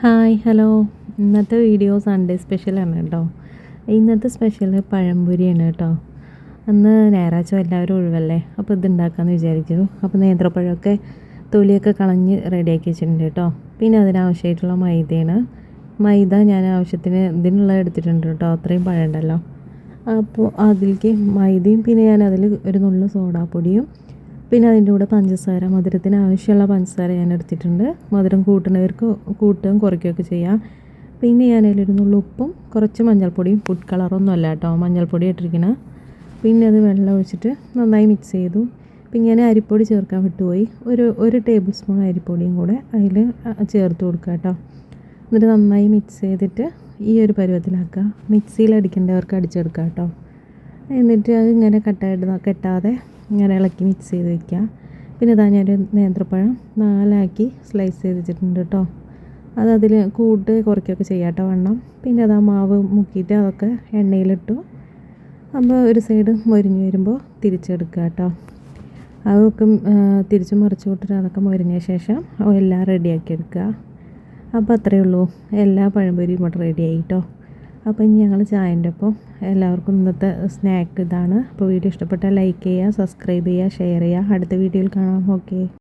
Hi hello. ഇന്നത്തെ video Sunday സ്പെഷ്യലാണ് കേട്ടോ. ഇന്നത്തെ സ്പെഷ്യൽ പഴംപൊരിയാണ് കേട്ടോ. അന്ന് ഞായറാഴ്ച എല്ലാവരും ഒഴിവല്ലേ, അപ്പോൾ ഇതുണ്ടാക്കാമെന്ന് വിചാരിക്കുന്നു. അപ്പോൾ നേന്ത്രപ്പഴമൊക്കെ തൊലിയൊക്കെ കളഞ്ഞ് റെഡിയാക്കി വെച്ചിട്ടുണ്ട് കേട്ടോ. പിന്നെ അതിനാവശ്യമായിട്ടുള്ള മൈദയാണ്. മൈദ ഞാൻ ആവശ്യത്തിന് ഇതിനുള്ള എടുത്തിട്ടുണ്ട് കേട്ടോ, അത്രയും പഴം ഉണ്ടല്ലോ. അപ്പോൾ അതിലേക്ക് മൈദയും പിന്നെ ഞാൻ അതിൽ ഒരു നുള്ളു സോഡാപ്പൊടിയും പിന്നെ അതിൻ്റെ കൂടെ പഞ്ചസാര, മധുരത്തിന് ആവശ്യമുള്ള പഞ്ചസാര ഞാൻ എടുത്തിട്ടുണ്ട്. മധുരം കൂട്ടുന്നവർക്ക് കൂട്ടുകയും കുറയ്ക്കുകയൊക്കെ ചെയ്യാം. പിന്നെ ഞാൻ അതിലൊരു നുള്ളു ഉപ്പും കുറച്ച് മഞ്ഞൾപ്പൊടിയും, ഫുഡ് കളറൊന്നും അല്ല കേട്ടോ, മഞ്ഞൾപ്പൊടി ഇട്ടിരിക്കണം. പിന്നെ അത് വെള്ളം ഒഴിച്ചിട്ട് നന്നായി മിക്സ് ചെയ്തു. പിന്നെ ഞാൻ അരിപ്പൊടി ചേർക്കാൻ വിട്ടുപോയി. ഒരു ടേബിൾ സ്പൂൺ അരിപ്പൊടിയും കൂടെ അതിൽ ചേർത്ത് കൊടുക്കുക കേട്ടോ. എന്നിട്ട് നന്നായി മിക്സ് ചെയ്തിട്ട് ഈ ഒരു പരുവത്തിലാക്കുക. മിക്സിയിൽ അടിക്കേണ്ടവർക്ക് അടിച്ചെടുക്കുക കേട്ടോ. എന്നിട്ട് അത് ഇങ്ങനെ കെട്ടാതെ ഇങ്ങനെ ഇളക്കി മിക്സ് ചെയ്ത് വയ്ക്കുക. പിന്നെ ഇതാ ഞാനൊരു നേന്ത്രപ്പഴം 4 സ്ലൈസ് ചെയ്ത് വെച്ചിട്ടുണ്ട് കേട്ടോ. അതിൽ കൂട്ട് കുറയ്ക്കുകയൊക്കെ ചെയ്യാം കേട്ടോ വണ്ണം. പിന്നെ അതാ മാവ് മുക്കിയിട്ട് അതൊക്കെ എണ്ണയിലിട്ടു. അപ്പോൾ ഒരു സൈഡ് മൊരിഞ്ഞ് വരുമ്പോൾ തിരിച്ചെടുക്കുക കേട്ടോ. അതൊക്കെ തിരിച്ച് മറിച്ച് വിട്ടിട്ട് അതൊക്കെ മൊരിഞ്ഞ ശേഷം എല്ലാം റെഡിയാക്കി എടുക്കുക. അപ്പോൾ അത്രയേ ഉള്ളൂ, എല്ലാ പഴംപൊരിയും ഇവിടെ റെഡിയായി കേട്ടോ. അപ്പോൾ ഇനി ഞങ്ങൾ ചായൻ്റെ ഒപ്പം എല്ലാവർക്കും ഇന്നത്തെ സ്നാക്ക് ഇതാണ്. അപ്പോൾ വീഡിയോ ഇഷ്ടപ്പെട്ടാൽ ലൈക്ക് ചെയ്യുക, സബ്സ്ക്രൈബ് ചെയ്യുക, ഷെയർ ചെയ്യുക. അടുത്ത വീഡിയോയിൽ കാണാം. ഓക്കെ.